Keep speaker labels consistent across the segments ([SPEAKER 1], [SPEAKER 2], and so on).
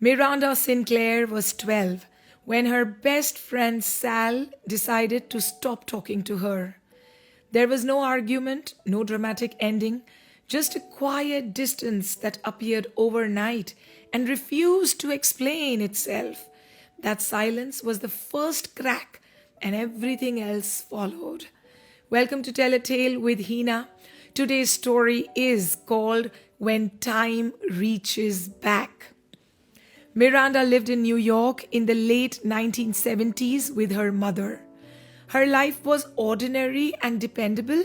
[SPEAKER 1] Miranda Sinclair was 12 when her best friend Sal decided to stop talking to her. There was no argument, no dramatic ending, just a quiet distance that appeared overnight and refused to explain itself. That silence was the first crack, and everything else followed. Welcome to Tell a Tale with Heena. Today's story is called When Time Reaches Back. Miranda lived in New York in the late 1970s with her mother. Her life was ordinary and dependable,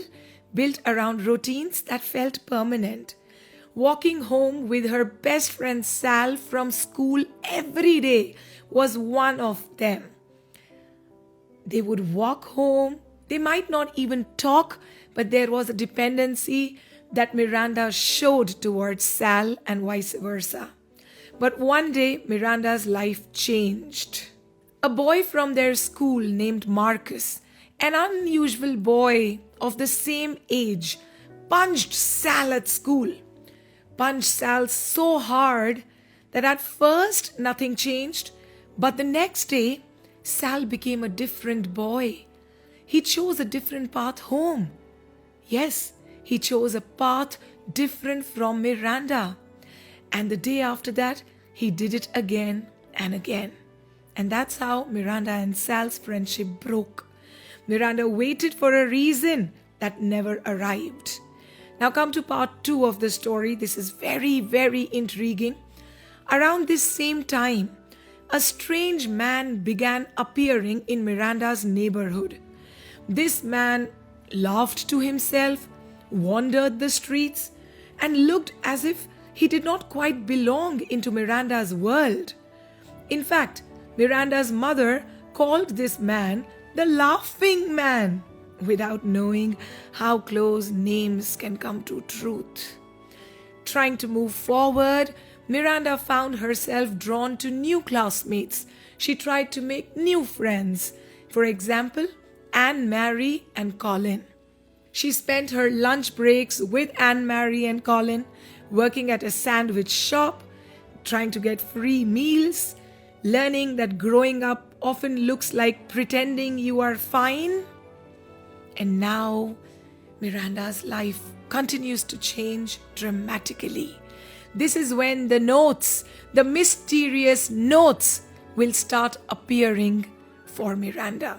[SPEAKER 1] built around routines that felt permanent. Walking home with her best friend Sal from school every day was one of them. They would walk home. They might not even talk, but there was a dependency that Miranda showed towards Sal and vice versa. But one day, Miranda's life changed. A boy from their school named Marcus, an unusual boy of the same age, punched Sal at school. Punched Sal so hard that at first nothing changed, but the next day, Sal became a different boy. He chose a different path home. Yes, he chose a path different from Miranda. And the day after that, he did it again and again. And that's how Miranda and Sal's friendship broke. Miranda waited for a reason that never arrived. Now come to part 2 of the story. This is very, very intriguing. Around this same time, a strange man began appearing in Miranda's neighborhood. This man laughed to himself, wandered the streets, and looked as if he did not quite belong into Miranda's world. In fact, Miranda's mother called this man the Laughing Man, without knowing how close names can come to truth. Trying to move forward, Miranda found herself drawn to new classmates. She tried to make new friends. For example, Anne-Marie and Colin. She spent her lunch breaks with Anne-Marie and Colin, working at a sandwich shop, trying to get free meals, learning that growing up often looks like pretending you are fine. And now, Miranda's life continues to change dramatically. This is when the notes, the mysterious notes, will start appearing for Miranda.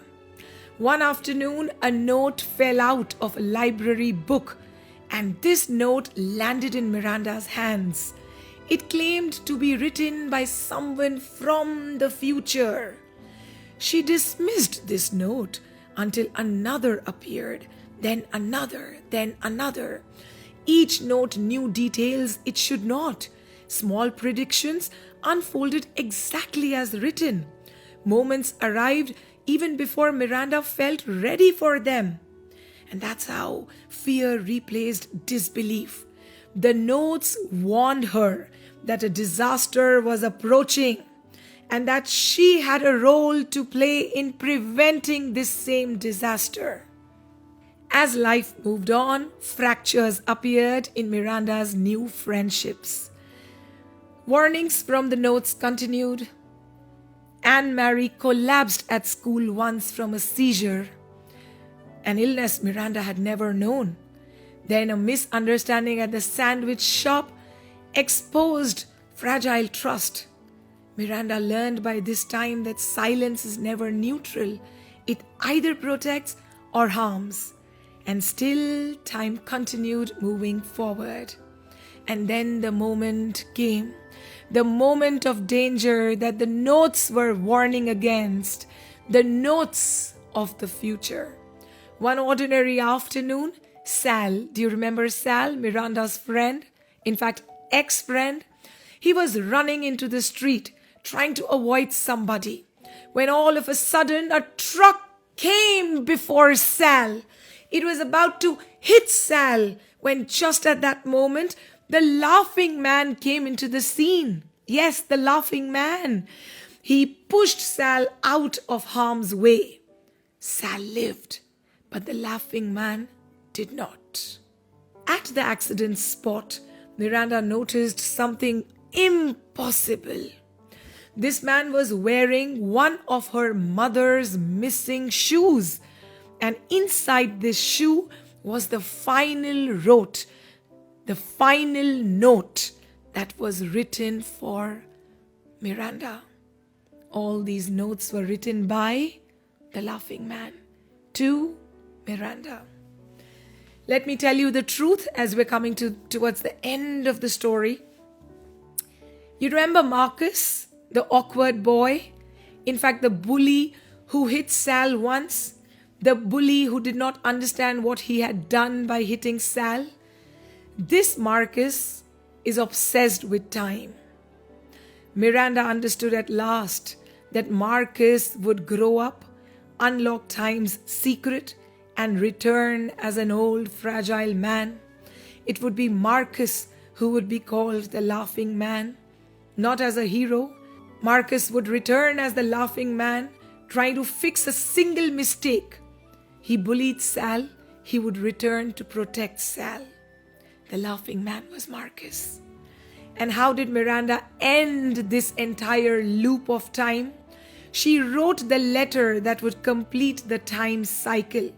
[SPEAKER 1] One afternoon, a note fell out of a library book, and this note landed in Miranda's hands. It claimed to be written by someone from the future. She dismissed this note until another appeared, then another, then another. Each note knew details it should not. Small predictions unfolded exactly as written. Moments arrived even before Miranda felt ready for them. And that's how fear replaced disbelief. The notes warned her that a disaster was approaching and that she had a role to play in preventing this same disaster. As life moved on, fractures appeared in Miranda's new friendships. Warnings from the notes continued. Anne-Marie collapsed at school once from a seizure, an illness Miranda had never known. Then a misunderstanding at the sandwich shop exposed fragile trust. Miranda learned by this time that silence is never neutral. It either protects or harms. And still, time continued moving forward. And then the moment came. The moment of danger that the notes were warning against. The notes of the future. One ordinary afternoon, Sal, do you remember Sal, Miranda's friend? In fact, ex-friend? He was running into the street, trying to avoid somebody, when all of a sudden a truck came before Sal. It was about to hit Sal when just at that moment, the Laughing Man came into the scene. Yes, the Laughing Man. He pushed Sal out of harm's way. Sal lived, but the Laughing Man did not. At the accident spot, Miranda noticed something impossible. This man was wearing one of her mother's missing shoes. And inside this shoe was the final note that was written for Miranda. All these notes were written by the laughing man to Miranda. Let me tell you the truth as we're coming towards the end of the story. You remember Marcus, the awkward boy? In fact, the bully who hit Sal once? The bully who did not understand what he had done by hitting Sal? This Marcus is obsessed with time. Miranda understood at last that Marcus would grow up, unlock time's secret, and return as an old fragile man. It would be Marcus who would be called the laughing man, not as a hero. Marcus would return as the laughing man, trying to fix a single mistake. He bullied Sal. He would return to protect Sal. The laughing man was Marcus. And how did Miranda end this entire loop of time? She wrote the letter that would complete the time cycle.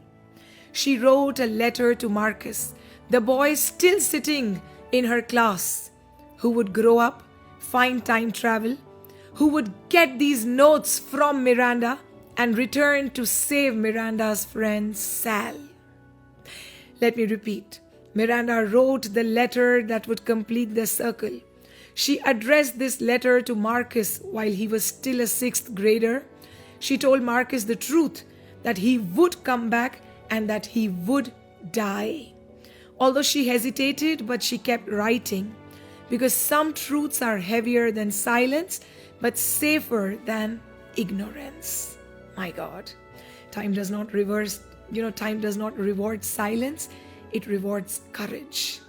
[SPEAKER 1] She wrote a letter to Marcus, the boy still sitting in her class, who would grow up, find time travel, who would get these notes from Miranda and return to save Miranda's friend Sal. Let me repeat. Miranda wrote the letter that would complete the circle. She addressed this letter to Marcus while he was still a 6th grader. She told Marcus the truth, that he would come back and that he would die. Although she hesitated, but she kept writing, because some truths are heavier than silence, but safer than ignorance. My God, time does not reward silence, it rewards courage.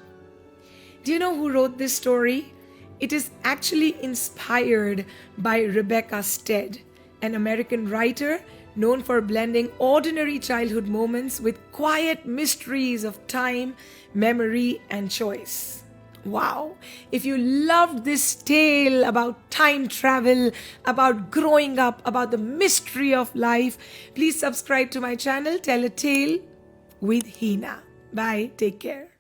[SPEAKER 1] Do you know who wrote this story? It is actually inspired by Rebecca Stead, an American writer known for blending ordinary childhood moments with quiet mysteries of time, memory, and choice. Wow! If you loved this tale about time travel, about growing up, about the mystery of life, please subscribe to my channel, Tell a Tale with Heena. Bye. Take care.